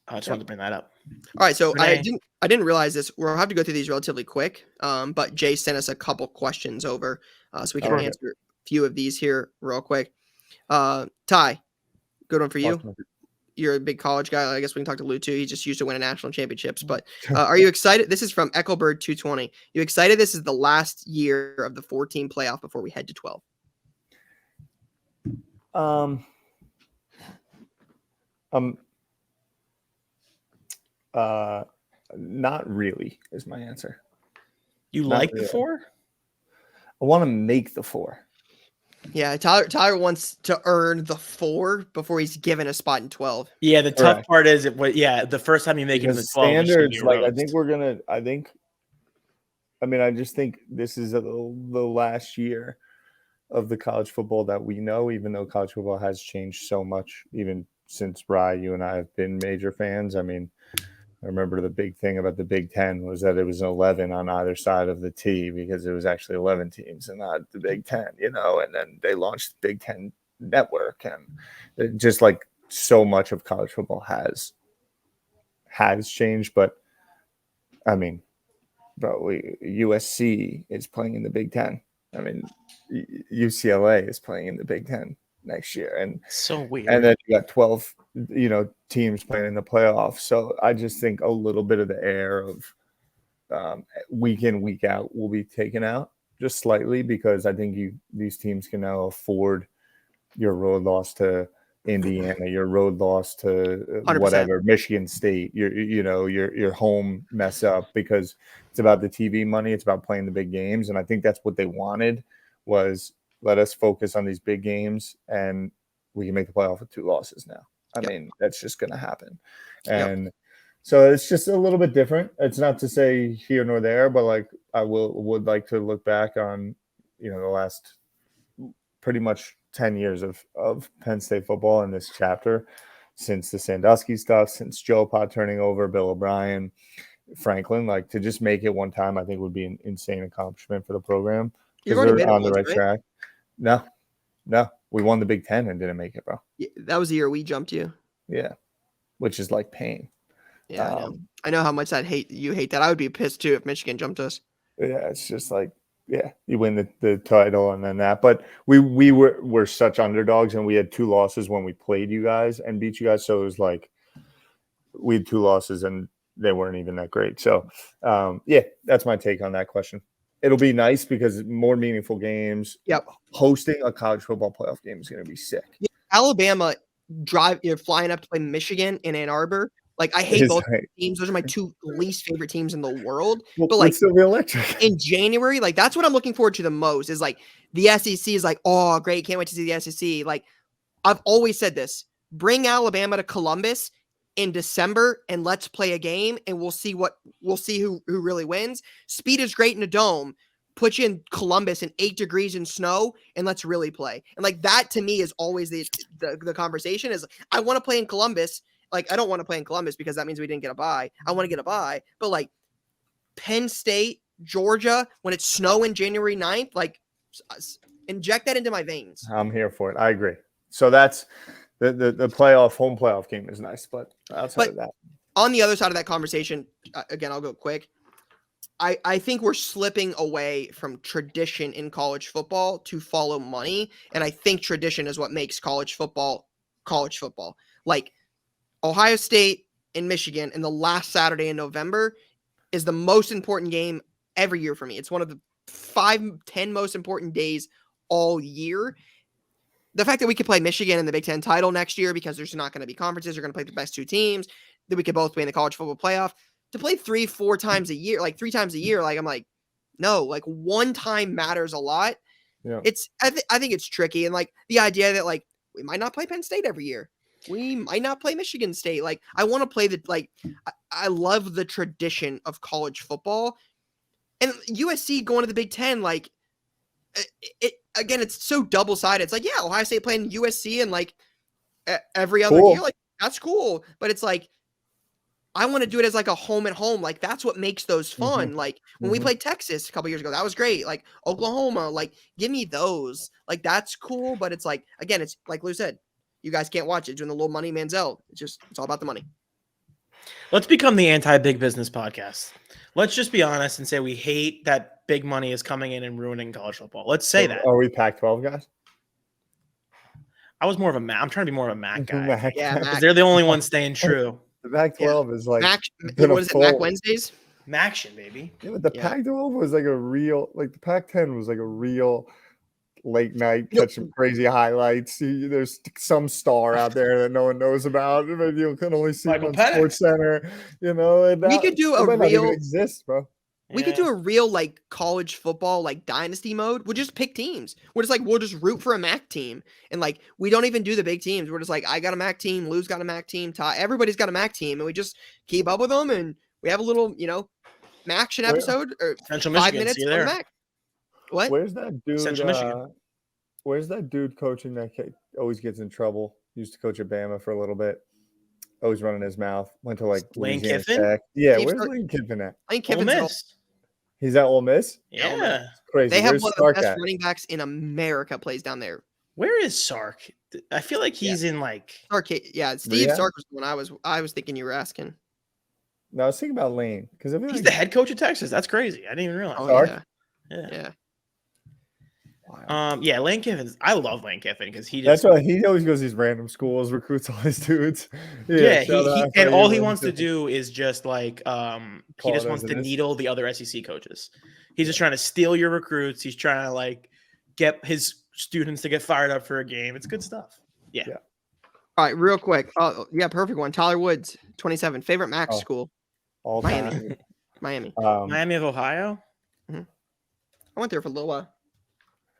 I just wanted to bring that up. All right, so I didn't realize this. We'll have to go through these relatively quick. But Jay sent us a couple questions over, so we can answer a few of these here real quick. Ty, good one for you. you're a big college guy. I guess we can talk to Lou too. He just used to win a national championships. But are you excited? This is from Eckelbird 220. You excited? This is the last year of the 14 playoff before we head to 12. Not really is my answer. You Not like really. the 4? I want to make the 4. Yeah, Tyler wants to earn the 4 before he's given a spot in 12. Yeah, the tough Correct. part is the first time you make it in the 12 standards, like I think roast. I just think this is the last year of the college football that we know, even though college football has changed so much, even since Rye, you and I have been major fans. I mean, I remember the big thing about the Big Ten was that it was 11 on either side of the T because it was actually 11 teams and not the Big Ten, and then they launched the Big Ten Network, and it just like so much of college football has changed. But I mean, bro, USC is playing in the Big Ten. I mean, UCLA is playing in the Big Ten next year, and so weird. And then you got 12, teams playing in the playoffs. So I just think a little bit of the air of week in, week out will be taken out just slightly, because I think these teams can now afford your road loss to Indiana, your road loss to 100%. whatever, Michigan State, your home mess up, because it's about the TV money. It's about playing the big games. And I think that's what they wanted, was let us focus on these big games and we can make the playoff with 2 losses now. I mean, that's just going to happen. And so it's just a little bit different. It's not to say here nor there, but like I would like to look back on, the last pretty much 10 years of Penn State football in this chapter, since the Sandusky stuff, since Joe Pod turning over, Bill O'Brien, Franklin, like to just make it one time, I think would be an insane accomplishment for the program. You've already They're made it on the once, right track. No, we won the Big Ten and didn't make it, bro. Yeah, that was the year we jumped you. Yeah, which is like pain. Yeah, I know how much you hate that. I would be pissed too if Michigan jumped us. Yeah, it's just like, you win the title and then that. But we were such underdogs, and we had 2 losses when we played you guys and beat you guys. So it was like we had 2 losses and they weren't even that great. So that's my take on that question. It'll be nice because more meaningful games. Yep. Hosting a college football playoff game is going to be sick. Yeah, Alabama you're flying up to play Michigan in Ann Arbor. Like, I hate both teams. Those are my 2 least favorite teams in the world. Well, but like, it's still real electric. In January, like that's what I'm looking forward to the most, is like the SEC is like, oh great, can't wait to see the SEC. Like, I've always said this: bring Alabama to Columbus in December and let's play a game, and we'll see who really wins. Speed is great in a dome. Put you in Columbus in 8 degrees in snow and let's really play. And like that to me is always the conversation is, I want to play in Columbus. Like, I don't want to play in Columbus because that means we didn't get a bye. I want to get a bye. But like Penn State, Georgia, when it's snowing January 9th, like inject that into my veins. I'm here for it. I agree. So that's the home playoff game is nice, but outside of that. On the other side of that conversation, again, I'll go quick. I think we're slipping away from tradition in college football to follow money. And I think tradition is what makes college football. Like Ohio State and Michigan in the last Saturday in November is the most important game every year for me. It's one of the 5-10 most important days all year. The fact that we could play Michigan in the Big Ten title next year because there's not going to be conferences, you're going to play the best 2 teams, that we could both play in the college football playoff. To play 3-4 times a year, like 3 times a year, like I'm like, no, like one time matters a lot. Yeah. I think it's tricky. And like the idea that like we might not play Penn State every year. We might not play Michigan State. Like I want to play I love the tradition of college football. And USC going to the Big Ten, like again, it's so double-sided. It's like, yeah, Ohio State playing USC and like every other year, like that's cool. But it's like, I want to do it as like a home and home. Like that's what makes those fun. Mm-hmm. Like when we played Texas a couple years ago, that was great. Like Oklahoma, like give me those. Like that's cool. But it's like, again, it's like Lou said, you guys can't watch it doing the little money Manziel. It's all about the money. Let's become the anti-big business podcast. Let's just be honest and say we hate that big money is coming in and ruining college football. Let's say that. Are we Pac-12 guys? I was more of a Mac. I'm trying to be more of a Mac guy. Mac. Yeah, Because Mac. they're the only ones staying true. The Pac-12 is like Mac. been a What is it? Mac full- Wednesdays. Maction, baby. Yeah, but the Yeah. Pac-12 was like a real, like the Pac-10 was like a real late night catch some crazy highlights. There's some star out there that no one knows about, but you can only see him Michael on Penix. Sports Center. And We could do it a might not even real. exist, bro. We could do a real like college football like dynasty mode. We'll just pick teams. We'll just root for a MAC team, and like we don't even do the big teams. We're just like I got a MAC team, Lou's got a MAC team, everybody's got a MAC team, and we just keep up with them, and we have a little MAC episode or Central 5 Michigan. minutes See you on the there. MAC. What? Where's that dude? Central Michigan. Where's that dude coaching that always gets in trouble? Used to coach at Bama for a little bit. Always running his mouth. Went to like Lane Louisiana Kiffin? Tech. Yeah, Steve where's Sark- Lane Kiffin at? Lane Ole Kiffin's Miss. He's at Ole Miss. Yeah. Crazy. They have Where's one of the Sark best at? running backs in America plays down there. Where is Sark? I feel like he's in like. Sark, yeah, Steve Rehab? Sark was the one I was thinking you were asking. No, I was thinking about Lane because I feel He's like the head coach of Texas. That's crazy. I didn't even realize. Oh Sark? yeah, yeah. Yeah, Lane Kiffin. I love Lane Kiffin because he That's just. why he always goes these random schools, recruits all his dudes. Yeah, shout out and for all you, he Lane wants to Kiffin. do is just like he Call just it wants as to it is. needle the other SEC coaches. He's just trying to steal your recruits. He's trying to like get his students to get fired up for a game. It's good stuff. Yeah. All right, real quick. Oh yeah, perfect one. Tyler Woods, 27, favorite MAC Oh. school, All Miami. time. Miami. Miami of Ohio. I went there for a little while.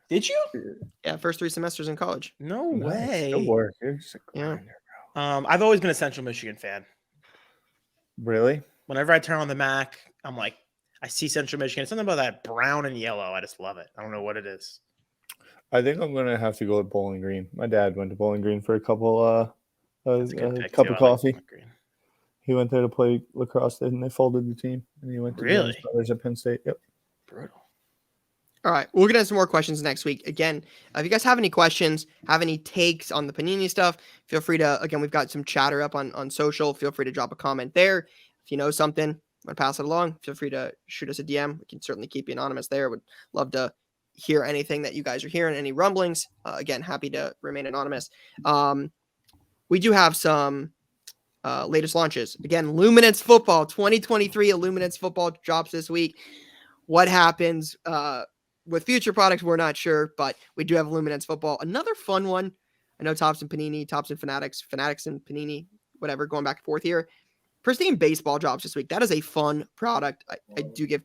Did you? Yeah, first 3 semesters in college. No Nice. way. Good work. You're just a Yeah. grinder. I've always been a Central Michigan fan. Really? Whenever I turn on the Mac, I'm like, I see Central Michigan. It's something about that brown and yellow. I just love it. I don't know what it is. I think I'm gonna have to go with Bowling Green. My dad went to Bowling Green for a couple That's a good pick, cup too. of I like coffee. Bowling Green. He went there to play lacrosse, and they folded the team, and he went to Really? his brothers at Penn State. Yep. Brutal. All right, we're gonna have some more questions next week. Again, if you guys have any questions, have any takes on the Panini stuff, feel free to. Again, we've got some chatter up on social. Feel free to drop a comment there. If you know something, want to pass it along, feel free to shoot us a DM. We can certainly keep you anonymous there. Would love to hear anything that you guys are hearing, any rumblings. Again, happy to remain anonymous. We do have some latest launches. Again, Luminance Football 2023 Luminance Football drops this week. What happens with future products, we're not sure, but we do have Luminance Football. Another fun one. I know Tops and Panini, Tops and Fanatics and Panini, whatever, going back and forth here. Pristine Baseball drops this week. That is a fun product. I do give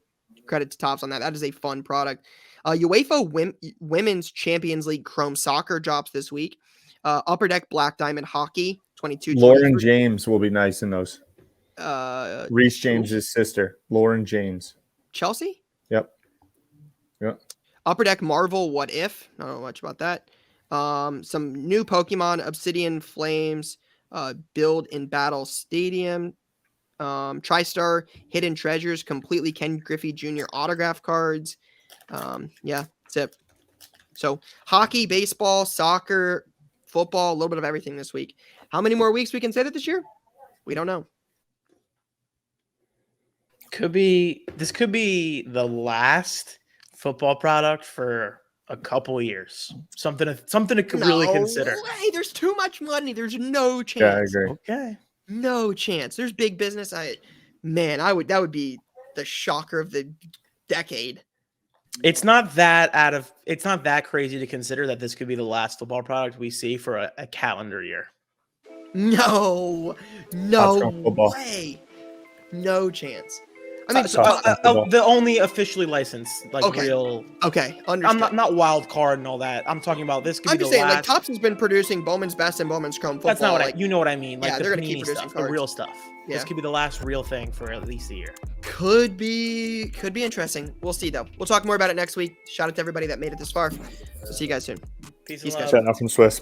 credit to Tops on that. That is a fun product. UEFA Women's Champions League Chrome Soccer drops this week. Upper Deck Black Diamond Hockey 22. Lauren James will be nice in those. Reese Who? James's sister, Lauren James. Chelsea? Yep. Upper Deck Marvel What If? I don't know much about that. Some new Pokemon Obsidian Flames, Build in Battle Stadium, TriStar Hidden Treasures, completely Ken Griffey Jr. autograph cards. Yeah, that's it. So hockey, baseball, soccer, football, a little bit of everything this week. How many more weeks we can say that this year? We don't know. This could be the last football product for a couple years. Something to really consider. Hey, there's too much money. There's no chance. Yeah, I agree. Okay. No chance. There's big business. That would be the shocker of the decade. It's not that crazy to consider that this could be the last football product we see for a calendar year. No football. way. No chance. I mean, The only officially licensed, like Okay. real. okay, I'm understood. not wild card and all that. I'm talking about this could I'm be just the saying, like last. Tops has been producing Bowman's Best and Bowman's Chrome football. That's not what like, you know what I mean. Like yeah, the they're gonna keep Panini producing stuff, the cards. real stuff. Yeah. This could be the last real thing for at least a year. could be interesting. We'll see though. We'll talk more about it next week. Shout out to everybody that made it this far. We'll see you guys soon. Peace Peace, and guys. love. Chatting out from Swiss.